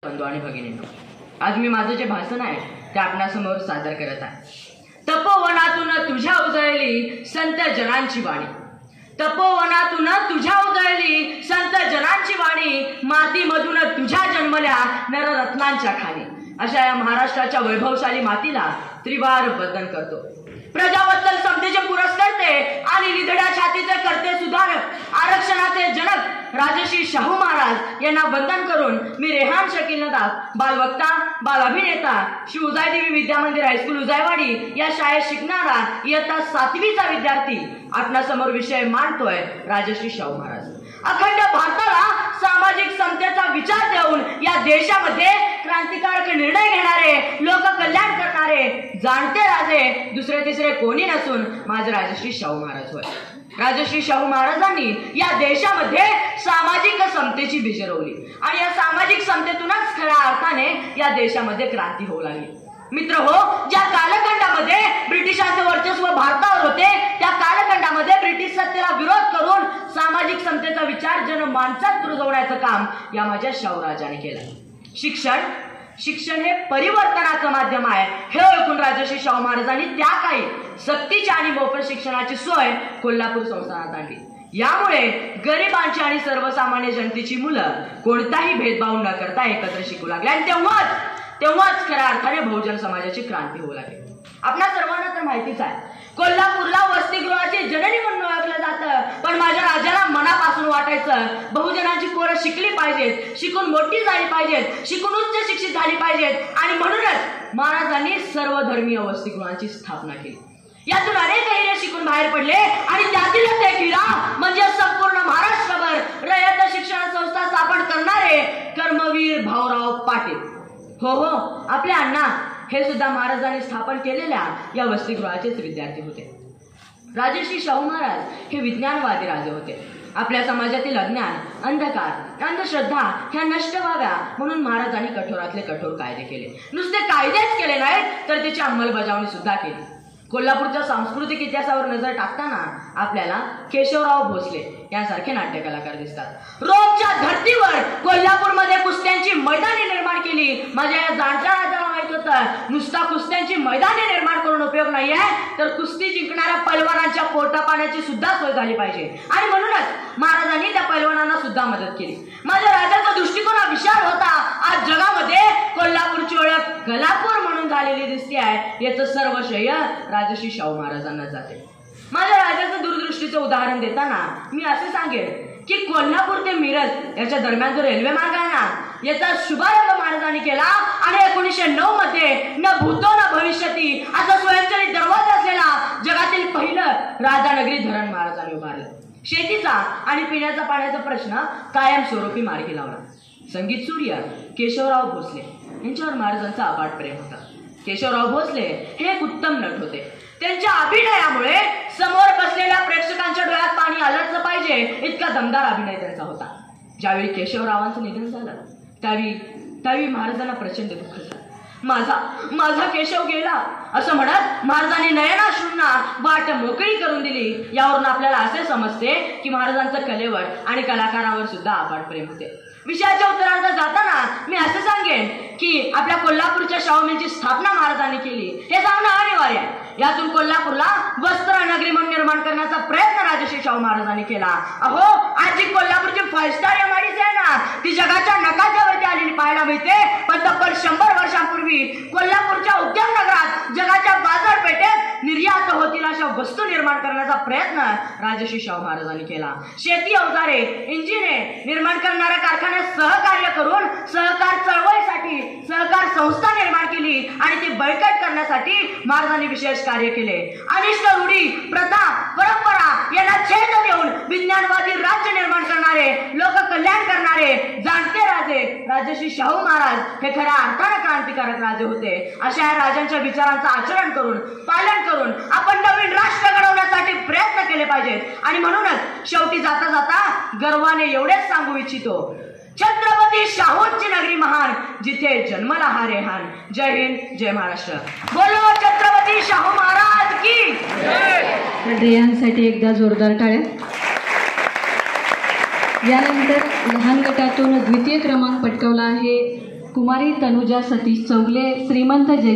बंधू आणि भगिनींनो, आज मी माझं जे भाषण आहे ते आपणासमोर सादर करत आहे. तपोवनातून तुझ्या उजळली संत जनांची वाणी. तपोवनातून तुझ्या उजळली संत जनांची वाणी. मातीमधून तुझ्या जन्मल्या नररत्नांच्या खाली. अशा या महाराष्ट्राच्या वैभवशाली मातीला त्रिवार वंदन करतो. प्रजावत्सल समतेचे पुरस्कर्ते आणि निधड्या छातीचे करते सुधारक, आरक्षणाचे जनक राजश्री शाहू महाराज यांना वंदन करून मी रेहान शकील नदाफ, बालवक्ता, बाल अभिनेता, श्री उजायदेवी विद्या मंदिर हायस्कूल उजायवाडी या शाळेत शिकणारा इयत्ता 7वीचा विद्यार्थी आपणासमोर विषय मांडतोय राजश्री शाहू महाराज. अखंड भारताला सामाजिक समतेचा विचार देऊन या देशामध्ये क्रांतिकारक निर्णय घेणारे, लोक कल्याण करणारे जाणते राजे दुसरे तिसरे कोणी नसून माझे राजश्री शाहू महाराज होय. राजश्री शाहू महाराजांनी या देशामध्ये सामाजिक समतेची बीज रोवली आणि या सामाजिक समतेतूनच खऱ्या अर्थाने या देशामध्ये क्रांती होऊ लागली. मित्र हो, ज्या कालखंडामध्ये ब्रिटिशांचे वर्चस्व भारतावर होते त्या कालखंडामध्ये ब्रिटिश सत्तेला विरोध करून सामाजिक समतेचा विचार जनमानसात रुजवण्याचं काम या माझ्या शाहूराजाने केलं. शिक्षण हे परिवर्तनाचं माध्यम आहे हे ओळखून राजश्री शाहू महाराजांनी त्या काळी सक्तीच्या आणि मोफत शिक्षणाची सोय कोल्हापूर संस्थानात आणली. यामुळे गरिबांची आणि सर्वसामान्य जनतेची मुलं कोणताही भेदभाव न करता एकत्र शिकू लागले आणि तेव्हाच खऱ्या अर्थाने बहुजन समाजाची क्रांती होऊ लागली. आपल्या सर्वांना तर माहितीच आहे, कोल्हापूरला वसतिगृहाची जननी म्हणून ओळखलं जातं. पण माझ्या राजाला मनापासून वाटायचं बहुजनांची पोरं शिकली पाहिजेत, शिकून मोठी झाली पाहिजेत, शिकून उच्च शिक्षित झाली पाहिजेत आणि म्हणूनच महाराजांनी सर्वधर्मीय वसतिगृहांची स्थापना केली. यातून अनेक हिरे शिकून बाहेर पडले आणि त्यातीलच एक हिरा म्हणजे संपूर्ण महाराष्ट्रभर रयत शिक्षण संस्था स्थापन करणारे कर्मवीर भाऊराव पाटील. हो, आपले अण्णा हे सुद्धा महाराजांनी स्थापन केलेल्या या वसतिगृहाचेच विद्यार्थी होते. राजश्री शाहू महाराज हे विज्ञानवादी राजे होते. आपल्या समाजातील अज्ञान, अंधकार, अंधश्रद्धा ह्या नष्ट व्हाव्या म्हणून महाराजांनी कठोरातले कठोर कायदे केले. नुसते कायदेच केले नाहीत तर त्याची अंमलबजावणी सुद्धा केली. कोल्हापूरच्या सांस्कृतिक इतिहासावर नजर टाकताना आपल्याला केशवराव भोसले यासारखे नाट्य कलाकार दिसतात. रोमच्या धर्तीवर कोल्हापूरमध्ये कुस्त्यांची मैदाने निर्माण केली. माझ्या या जाणत्या राजाला माहित होतं, नुसता कुस्त्यांची मैदाने निर्माण करून उपयोग नाही आहे तर कुस्ती जिंकणाऱ्या पैलवानांच्या पोटापाण्याची सुद्धा सोय झाली पाहिजे आणि म्हणूनच महाराजांनी त्या पैलवानांना सुद्धा मदत केली. माझ्या राजाचा दृष्टिकोन हा विशाल होता. आज जगामध्ये कोल्हापूरची ओळख गलापूर म्हणून झालेली दिसते आहे. याचं सर्व श्रेय राजश्री शाहू महाराजांना जाते. माझ्या राजाचं दूरदृष्टीचं उदाहरण देताना मी असे सांगेन की कोल्हापूर ते मिरज याच्या दरम्यान जो रेल्वे मार्ग आहे ना, याचा शुभारंभ महाराजांनी केला आणि 1909 मध्ये न भूतो न भविष्यती असा स्वयंचलित दरवाजा असलेला जगातील पहिलं राजानगरी धरण महाराजांनी उभारलं. शेतीचा आणि पिण्याचा पाण्याचा प्रश्न कायमस्वरूपी मार्गी लावला. संगीत सूर्य केशवराव भोसले यांच्यावर महाराजांचा अफाट प्रेम होता. केशवराव भोसले हे एक उत्तम नट होते. त्यांच्या अभिनयामुळे समोर बसलेल्या प्रेक्षकांच्या डोळ्यात पाणी आलंच पाहिजे इतका दमदार अभिनय त्यांचा होता. ज्यावेळी केशवरावांचं निधन झालं त्यावेळी महाराजांना प्रचंड दुःख झालं. माझा केशव गेला असं म्हणत महाराजांनी नयनाश्रूंना वाट मोकळी करून दिली. यावरून आपल्याला असे समजते की महाराजांचं कलेवर आणि कलाकारावर सुद्धा अफाट प्रेम होते. विषयाच्या उत्तरार्धात जाताना मी असं सांगेन की आपल्या कोल्हापूरच्या शाहू मिलची स्थापना महाराजांनी केली हे सांगणं अनिवार्य आहे. यातून कोल्हापूरला वस्त्र नगरी म्हणून निर्माण करण्याचा प्रयत्न राजश्री शाहू महाराजांनी केला. अहो, आज जी कोल्हापूरची 5 स्टार इमारत आहे ना, ती जगाच्या नकाशावरती आलेली पाहायला मिळते. पण तब्बल 100 वर्षांपूर्वी कोल्हापूरच्या उद्यान नगरात जगाच्या बाजारपेठेत निर्यात होतील अशा वस्तू निर्माण करण्याचा प्रयत्न राजश्री शाहू महाराजांनी केला. शेती अवजारे, इंजिने निर्माण करणाऱ्या कारखान्यात सहकार्य करून सहकार चळवळीसाठी सहकार संस्था निर्माण केली आणि ती बळकट करण्यासाठी महाराजांनी विशेष कार्य केले. अनिष्ट रूढी, प्रथा, परंपरा यांना छेद देऊन विज्ञानवादी राज्य निर्माण करणारे, लोक कल्याण करणारे जाणते राजे राजश्री शाहू महाराज हे खऱ्या अर्थाने क्रांतिकारक राजे होते. अशा राजांच्या विचारांचं आचरण करून पालन करून आपण नवीन राष्ट्र घडवण्यासाठी प्रयत्न केले पाहिजेत. आणि म्हणूनच शेवटी जाता जाता गर्वाने एवढेच सांगू इच्छितो, छत्रपती शाहूंची नगरी महान, जिथे जन्मला हा रेहान. जय हिंद, जय महाराष्ट्र. बोलो छत्रपती शाहू महाराज की जय. रेहानसाठी एकदा जोरदार टाळ्या. यानंतर लहान गटातून द्वितीय क्रमांक पटकावला आहे कुमारी तनुजा सतीश चौगले, श्रीमंत जय